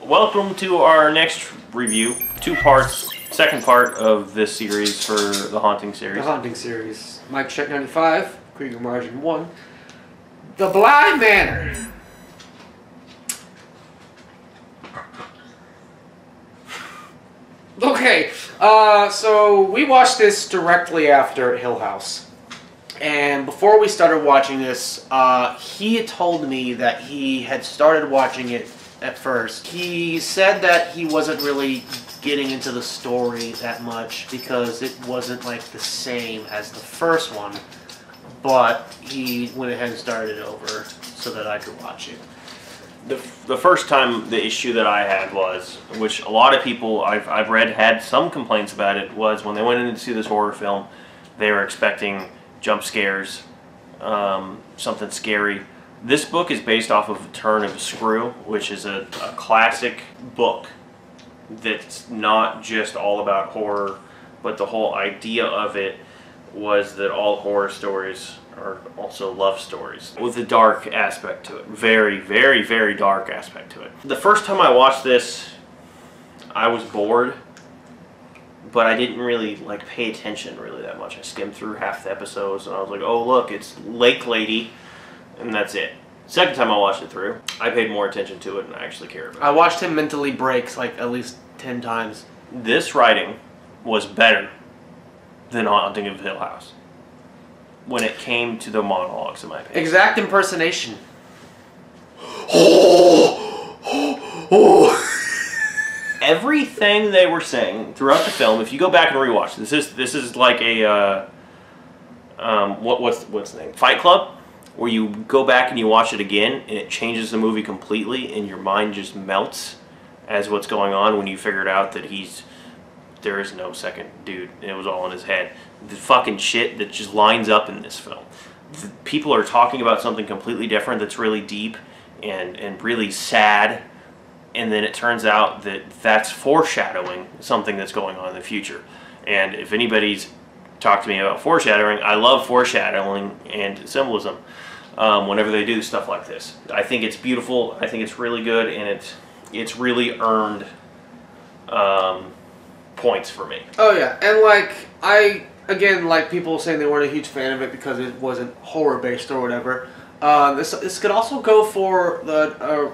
Welcome to our next review. 2 parts, second part of this series for the Haunting series. The Haunting series. MykeCheck'd 95, Krieger Margin 1. The Bly Manor. Okay, so we watched this directly after Hill House. And before we started watching this, he had told me that he had started watching it at first. He said that he wasn't really getting into the story that much because it wasn't like the same as the first one, but he went ahead and started it over so that I could watch it. The first time, the issue that I had was, which a lot of people I've read had some complaints about it, was when they went in to see this horror film, they were expecting jump scares, something scary. This book is based off of Turn of a Screw, which is a classic book that's not just all about horror, but the whole idea of it was that all horror stories are also love stories with a dark aspect to it. Very, very, very dark aspect to it. The first time I watched this, I was bored, but I didn't really like pay attention really that much. I skimmed through half the episodes and I was like, oh look, it's Lake Lady, and that's it. Second time I watched it through, I paid more attention to it and I actually cared about it. I watched him mentally breaks like at least 10 times. This writing was better than Haunting of Hill House when it came to the monologues, in my opinion. Exact impersonation. Everything they were saying throughout the film, if you go back and rewatch, this is like a what's the name? Fight Club, where you go back and you watch it again and it changes the movie completely and your mind just melts as what's going on when you figured out that there is no second dude. It was all in his head. The fucking shit that just lines up in this film. People are talking about something completely different that's really deep and really sad, and then it turns out that that's foreshadowing something that's going on in the future. And if anybody's talked to me about foreshadowing, I love foreshadowing and symbolism whenever they do stuff like this. I think it's beautiful, I think it's really good, and it's really earned points for me. Oh yeah, and like again, like people saying they weren't a huge fan of it because it wasn't horror based or whatever. This could also go for the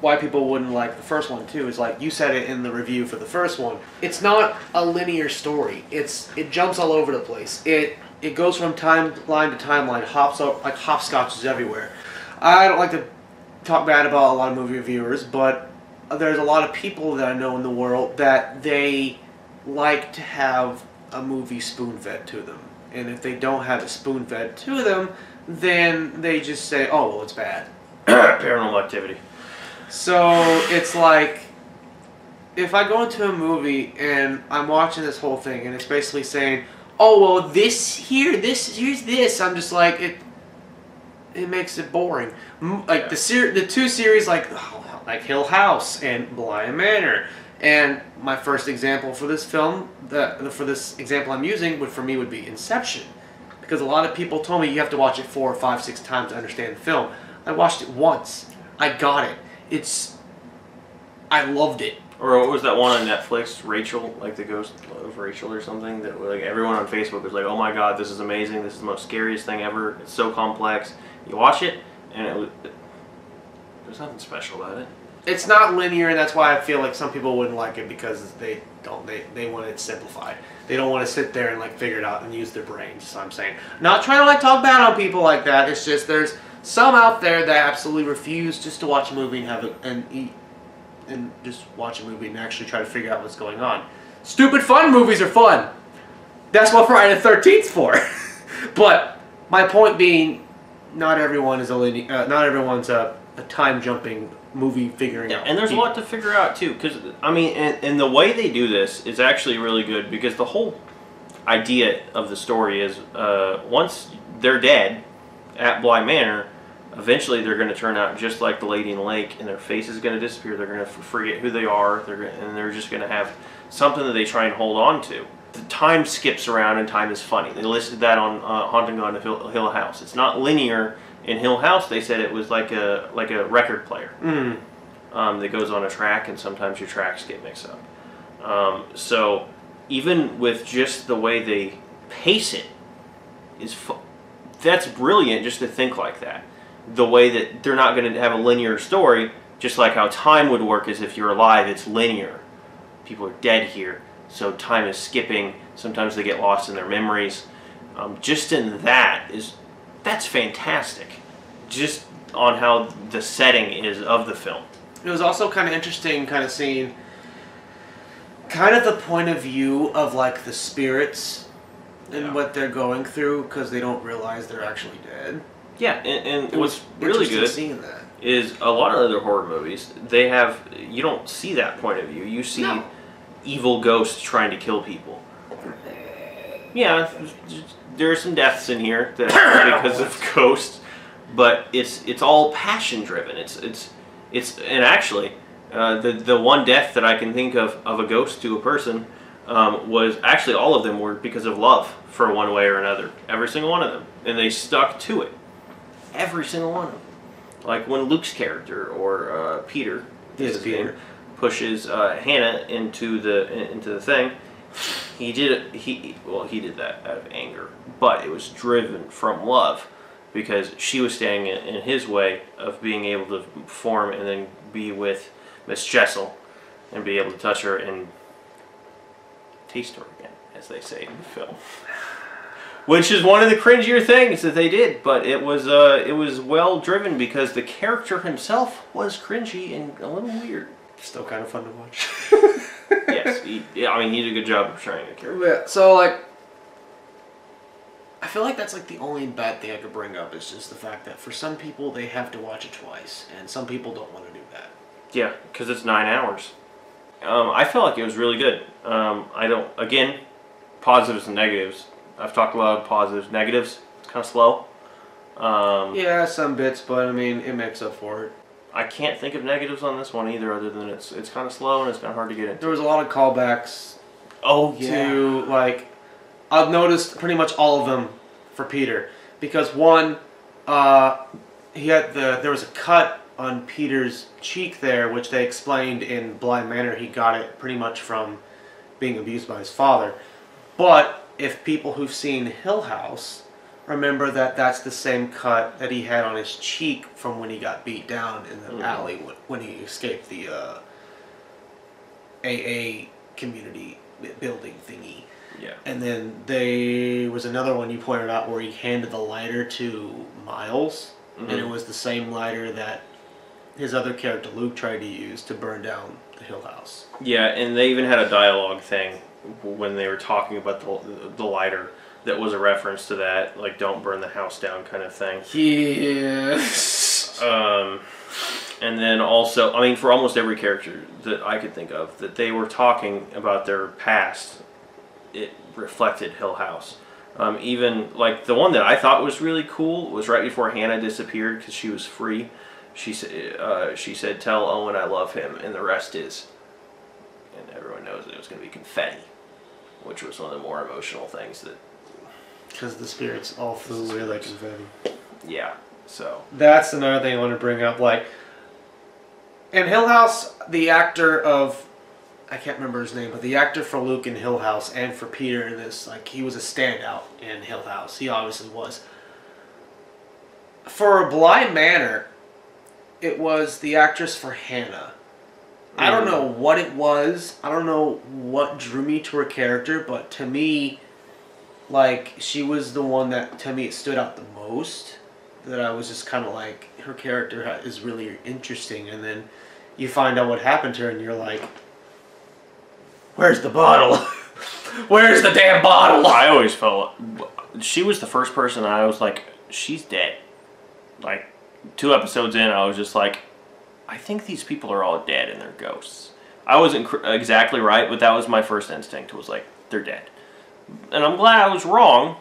why people wouldn't like the first one too. Is like you said it in the review for the first one. It's not a linear story. It jumps all over the place. It goes from timeline to timeline, hops up like hopscotches everywhere. I don't like to talk bad about a lot of movie reviewers, but there's a lot of people that I know in the world that they like to have a movie spoon-fed to them. And if they don't have it spoon-fed to them, then they just say, oh, well, it's bad. Paranormal Activity. So it's like, if I go into a movie and I'm watching this whole thing and it's basically saying, oh, well, here's this, I'm just like, it makes it boring. Like the 2 series like Hill House and Bly Manor. And my first example for this film, for this example I'm using, for me would be Inception. Because a lot of people told me you have to watch it 4, 5, 6 times to understand the film. I watched it once. I got it. I loved it. Or what was that one on Netflix, Rachel, like the ghost of Rachel or something, that like everyone on Facebook was like, oh my god, this is amazing, this is the most scariest thing ever, it's so complex. You watch it, and there's nothing special about it. It's not linear, and that's why I feel like some people wouldn't like it, because they want it simplified. They don't want to sit there and like figure it out and use their brains. So I'm saying, not trying to like talk bad on people like that. It's just there's some out there that absolutely refuse just to watch a movie and have it and eat and just watch a movie and actually try to figure out what's going on. Stupid fun movies are fun. That's what Friday the 13th's for. But my point being, not everyone's a time jumping movie figuring out. And there's a lot to figure out too, because I mean, and the way they do this is actually really good, because the whole idea of the story is once they're dead at Bly Manor, eventually they're going to turn out just like the lady in the lake, and their face is going to disappear. They're going to forget who they are. And they're just going to have something that they try and hold on to. The time skips around, and time is funny. They listed that on Haunting on Hill House. It's not linear. In Hill House, they said it was like a record player. that goes on a track, and sometimes your tracks get mixed up. So even with just the way they pace it, that's brilliant just to think like that. The way that they're not going to have a linear story, just like how time would work is if you're alive, it's linear. People are dead here, so time is skipping. Sometimes they get lost in their memories. Just in that's fantastic. Just on how the setting is of the film. It was also kind of interesting kind of seeing kind of the point of view of like the spirits and what they're going through because they don't realize they're actually dead. Yeah, and what's really good seeing that is a lot of other horror movies, you don't see that point of view. You see evil ghosts trying to kill people. Yeah, there are some deaths in here that are because of ghosts, but it's all passion driven. And actually, the one death that I can think of a ghost to a person was actually all of them were because of love for one way or another. Every single one of them, and they stuck to it. Every single one of them. Like when Luke's character or Peter, pushes Hannah into the thing. He did that out of anger, but it was driven from love because she was standing in his way of being able to perform and then be with Miss Jessel and be able to touch her and taste her again, as they say in the film. Which is one of the cringier things that they did, but it was well driven because the character himself was cringy and a little weird. Still kind of fun to watch. Yes, he did a good job of portraying the character. Yeah, so like, I feel like that's like the only bad thing I could bring up is just the fact that for some people they have to watch it twice, and some people don't want to do that. Yeah, because it's 9 hours. I felt like it was really good. Again, positives and negatives. I've talked a lot of positives. Negatives, it's kind of slow. Yeah, some bits, but I mean, it makes up for it. I can't think of negatives on this one either, other than it's kind of slow and it's kind of hard to get into. There was a lot of callbacks. Oh yeah. To like, I've noticed pretty much all of them for Peter because one, there was a cut on Peter's cheek there, which they explained in Bly Manor. He got it pretty much from being abused by his father. But if people who've seen Hill House remember that that's the same cut that he had on his cheek from when he got beat down in the alley when he escaped the AA community building thingy. Yeah. And then there was another one you pointed out where he handed the lighter to Miles, and it was the same lighter that his other character Luke tried to use to burn down the Hill House. Yeah, and they even had a dialogue thing when they were talking about the lighter that was a reference to that, like don't burn the house down kind of thing. Yes. And then also, I mean, for almost every character that I could think of that they were talking about their past, it reflected Hill House. Even like the one that I thought was really cool was right before Hannah disappeared because she was free. She said, "Tell Owen I love him," and the rest is. And everyone knows that it was going to be confetti, which was one of the more emotional things that. Because the spirits all flew away like confetti. Yeah, so. That's another thing I want to bring up. Like, in Hill House, the actor of, I can't remember his name, but the actor for Luke in Hill House and for Peter in this, like, he was a standout in Hill House. He obviously was. For Bly Manor, it was the actress for Hannah. I don't know what it was. I don't know what drew me to her character, but to me, like, she was the one that, to me, it stood out the most. That I was just kind of like, her character is really interesting. And then you find out what happened to her, and you're like, where's the bottle? Where's the damn bottle? I always felt she was the first person I was like, she's dead. Like, 2 episodes in, I was just like, I think these people are all dead and they're ghosts. I wasn't exactly right, but that was my first instinct, was like, they're dead. And I'm glad I was wrong,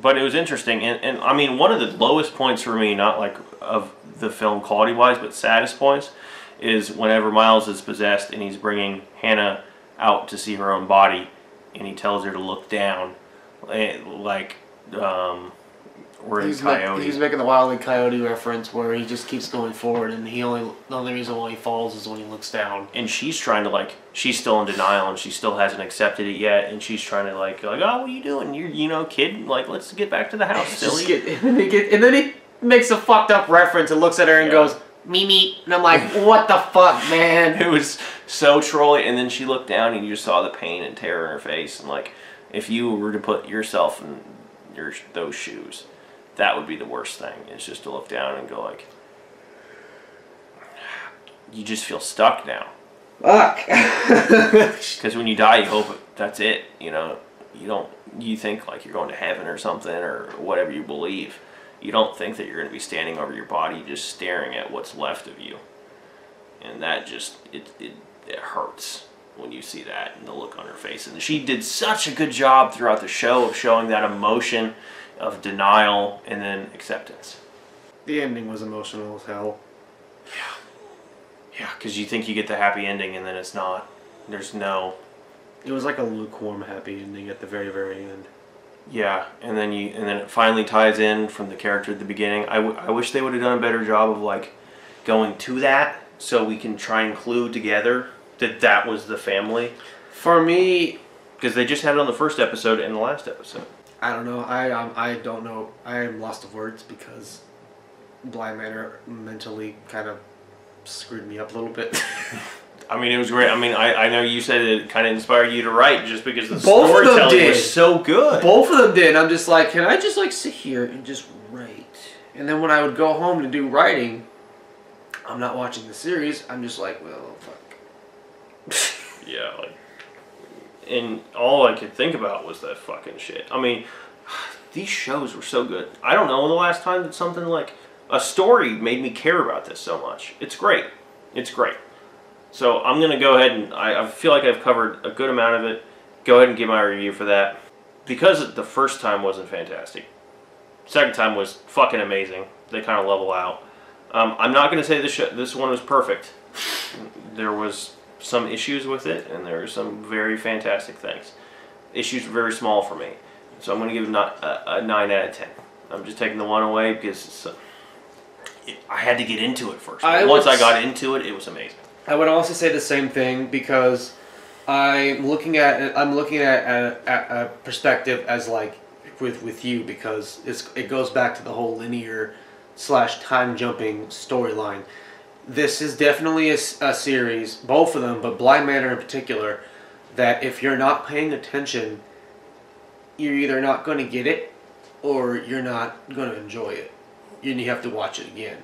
but it was interesting. And I mean, one of the lowest points for me, not like of the film quality-wise, but saddest points, is whenever Miles is possessed and he's bringing Hannah out to see her own body, and he tells her to look down, like Or in Coyote. He's making the Wile E. Coyote reference where he just keeps going forward, and the only reason why he falls is when he looks down. And she's trying to, like, she's still in denial, and she still hasn't accepted it yet, and she's trying to, like, oh, what are you doing? You're, kid, like, let's get back to the house, silly. And then he makes a fucked up reference and looks at her and goes, Mimi. And I'm like, what the fuck, man? It was so trolly, and then she looked down, and you just saw the pain and terror in her face, and, like, if you were to put yourself in those shoes, that would be the worst thing, is just to look down and go like, you just feel stuck now. Fuck. Because when you die, you hope that's it, you think like you're going to heaven or something, or whatever you believe. You don't think that you're going to be standing over your body just staring at what's left of you. And that just, it hurts when you see that and the look on her face. And she did such a good job throughout the show of showing that emotion of denial and then acceptance. The ending was emotional as hell. Yeah, because you think you get the happy ending and then it's not. There's no... It was like a lukewarm happy ending at the very, very end. Yeah, and then it finally ties in from the character at the beginning. I wish they would have done a better job of like going to that so we can try and clue together that was the family. For me... Because they just had it on the first episode and the last episode. I don't know. I don't know. I am lost of words because Bly Manor mentally kind of screwed me up a little bit. I mean, it was great. I mean, I know you said it kind of inspired you to write just because the storytelling was so good. Both of them did. I'm just like, can I just like sit here and just write? And then when I would go home to do writing, I'm not watching the series. I'm just like, well, fuck. Yeah, like. And all I could think about was that fucking shit. I mean, these shows were so good. I don't know the last time that something like a story made me care about this so much. It's great. It's great. So I'm going to go ahead and I feel like I've covered a good amount of it. Go ahead and give my review for that. Because the first time wasn't fantastic. Second time was fucking amazing. They kind of level out. I'm not going to say this one was perfect. There was some issues with it, and there are some very fantastic things. Issues are very small for me, so I'm going to give it a 9 out of 10. I'm just taking the 1 away because I had to get into it first. Once I got into it, it was amazing. I would also say the same thing because I'm looking at a perspective as like with you because it goes back to the whole linear / time jumping storyline. This is definitely a series, both of them, but Bly Manor in particular, that if you're not paying attention, you're either not going to get it or you're not going to enjoy it. And you have to watch it again.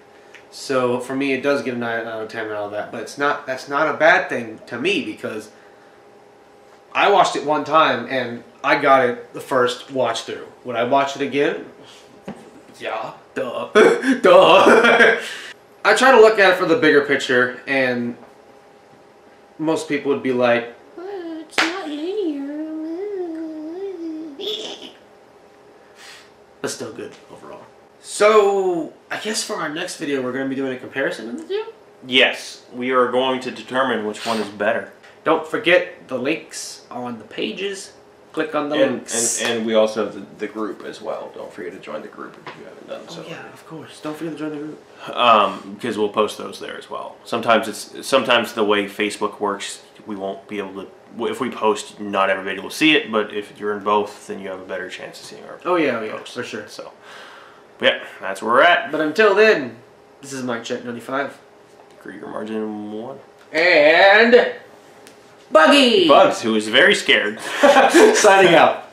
So for me, it does get a 9 out of 10 and all that, but that's not a bad thing to me because I watched it one time and I got it the first watch through. Would I watch it again? Yeah, duh. Duh. I try to look at it for the bigger picture, and most people would be like, it's not linear. but still good overall. So, I guess for our next video, we're going to be doing a comparison of the two? Yes, we are going to determine which one is better. Don't forget, the links are on the pages. Click on the links. And we also have the group as well. Don't forget to join the group if you haven't done so. Oh yeah, of course. Don't forget to join the group. Because we'll post those there as well. Sometimes the way Facebook works, we won't be able to. If we post, not everybody will see it. But if you're in both, then you have a better chance of seeing our. Oh yeah, for sure. So, yeah, that's where we're at. But until then, this is MykeCheck'd 95. Krieger Margin 1. And Buggy! Bugs, who is very scared. Signing out.